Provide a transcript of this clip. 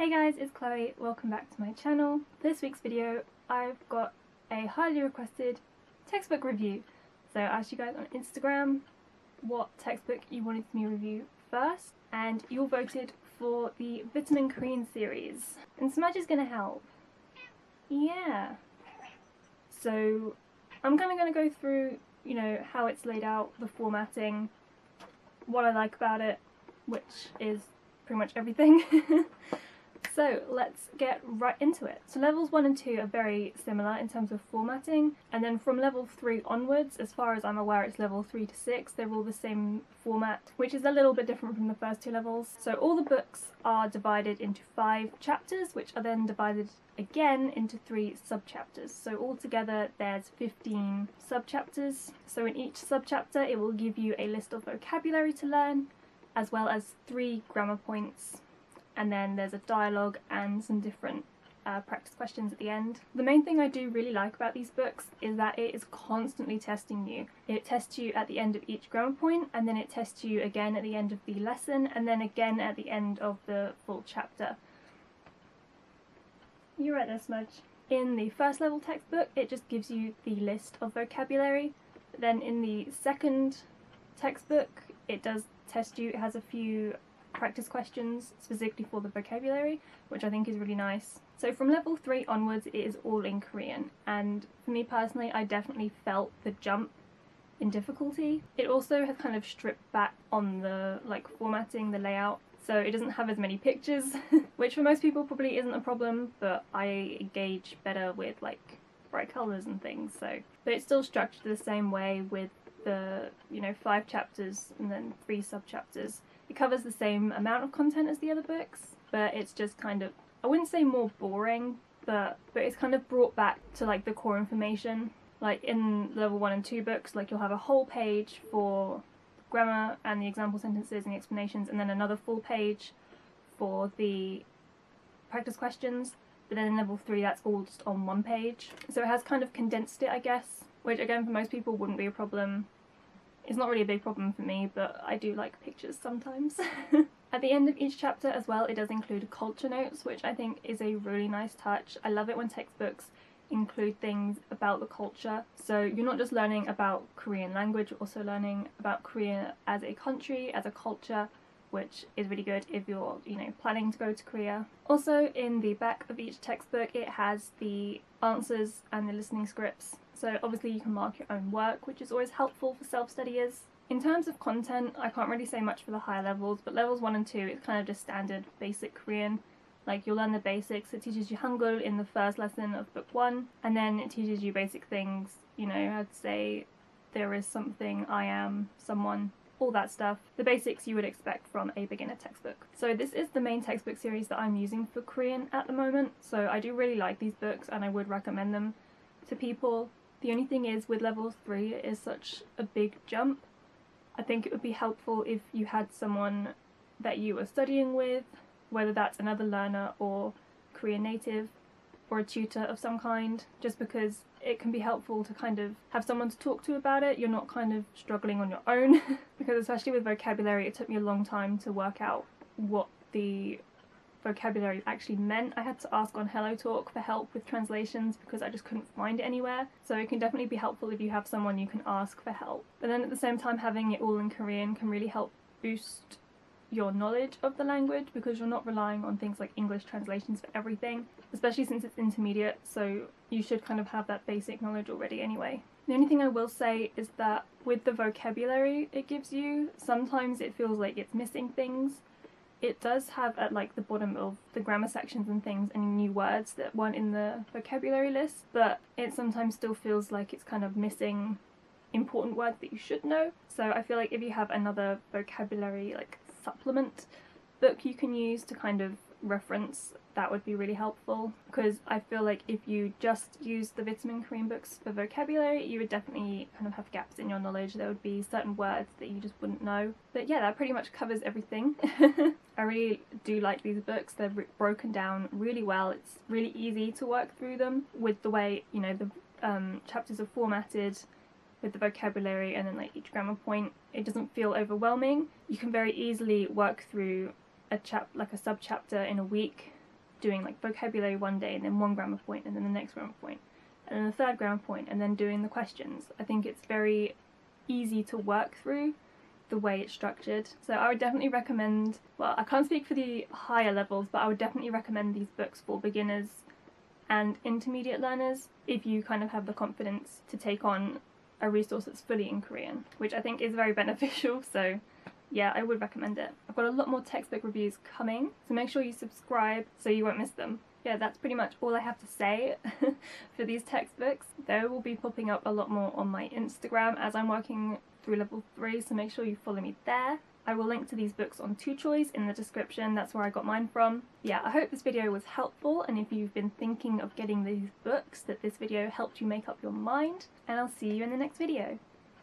Hey guys, it's Chloe, welcome back to my channel. For this week's video I've got a highly requested textbook review. So I asked you guys on Instagram what textbook you wanted me to review first, and you all voted for the Vitamin Korean series. And Smudge is gonna help. Yeah. So I'm kind of going to go through, how it's laid out, the formatting, what I like about it, which is pretty much everything. So let's get right into it. So levels 1 and 2 are very similar in terms of formatting, and then from level 3 onwards, as far as I'm aware it's level 3 to 6, they're all the same format, which is a little bit different from the first two levels. So all the books are divided into 5 chapters, which are then divided again into 3 sub-chapters. So altogether there's 15 sub-chapters. So in each sub-chapter it will give you a list of vocabulary to learn, as well as 3 grammar points. And then there's a dialogue and some different practice questions at the end. The main thing I do really like about these books is that it is constantly testing you. It tests you at the end of each grammar point, and then it tests you again at the end of the lesson, and then again at the end of the full chapter. You're right there, Smudge. In the first level textbook it just gives you the list of vocabulary, but then in the second textbook it does test you. It has a few practice questions specifically for the vocabulary, which I think is really nice. So from level 3 onwards it is all in Korean, and for me personally I definitely felt the jump in difficulty. It also has kind of stripped back on the formatting, the layout, so it doesn't have as many pictures, which for most people probably isn't a problem, but I engage better with bright colours and things. So, but it's still structured the same way with the 5 chapters and then 3 sub-chapters. It covers the same amount of content as the other books, but it's just kind of, I wouldn't say more boring, but it's kind of brought back to the core information. Like in level 1 and 2 books, you'll have a whole page for grammar and the example sentences and the explanations, and then another full page for the practice questions, but then in level 3 that's all just on one page. So it has kind of condensed it, I guess, which again for most people wouldn't be a problem. It's not really a big problem for me, but I do like pictures sometimes. At the end of each chapter as well, it does include culture notes, which I think is a really nice touch. I love it when textbooks include things about the culture. So you're not just learning about Korean language, you're also learning about Korea as a country, as a culture, which is really good if you're, planning to go to Korea. Also in the back of each textbook it has the answers and the listening scripts. So obviously you can mark your own work, which is always helpful for self-studiers. In terms of content, I can't really say much for the higher levels, but levels 1 and 2 it's kind of just standard basic Korean. You'll learn the basics. It teaches you Hangul in the first lesson of book 1, and then it teaches you basic things, I'd say there is something, I am, someone, all that stuff. The basics you would expect from a beginner textbook. So this is the main textbook series that I'm using for Korean at the moment, so I do really like these books and I would recommend them to people. The only thing is with level 3 it is such a big jump. I think it would be helpful if you had someone that you were studying with, whether that's another learner or Korean native or a tutor of some kind, just because it can be helpful to kind of have someone to talk to about it. You're not kind of struggling on your own because especially with vocabulary it took me a long time to work out what the vocabulary actually meant. I had to ask on HelloTalk for help with translations because I just couldn't find it anywhere. So it can definitely be helpful if you have someone you can ask for help. But then at the same time having it all in Korean can really help boost your knowledge of the language, because you're not relying on things like English translations for everything, especially since it's intermediate, so you should kind of have that basic knowledge already anyway. The only thing I will say is that with the vocabulary it gives you, sometimes it feels like it's missing things. It does have at the bottom of the grammar sections and things any new words that weren't in the vocabulary list, but it sometimes still feels like it's kind of missing important words that you should know. So I feel like if you have another vocabulary supplement book you can use to kind of reference, that would be really helpful, because I feel like if you just use the Vitamin Korean books for vocabulary you would definitely kind of have gaps in your knowledge. There would be certain words that you just wouldn't know. But yeah, that pretty much covers everything. I really do like these books. They're broken down really well. It's really easy to work through them with the way the chapters are formatted, with the vocabulary and then each grammar point. It doesn't feel overwhelming. You can very easily work through a sub-chapter in a week doing like vocabulary one day and then one grammar point and then the next grammar point and then the third grammar point and then doing the questions. I think it's very easy to work through the way it's structured. So I would definitely recommend, well, I can't speak for the higher levels, but I would definitely recommend these books for beginners and intermediate learners if you kind of have the confidence to take on a resource that's fully in Korean, which I think is very beneficial. So yeah, I would recommend it. I've got a lot more textbook reviews coming, so make sure you subscribe so you won't miss them. Yeah, that's pretty much all I have to say for these textbooks. They will be popping up a lot more on my Instagram as I'm working through level 3, so make sure you follow me there. I will link to these books on Tuchoice in the description, that's where I got mine from. Yeah, I hope this video was helpful, and if you've been thinking of getting these books, that this video helped you make up your mind, and I'll see you in the next video.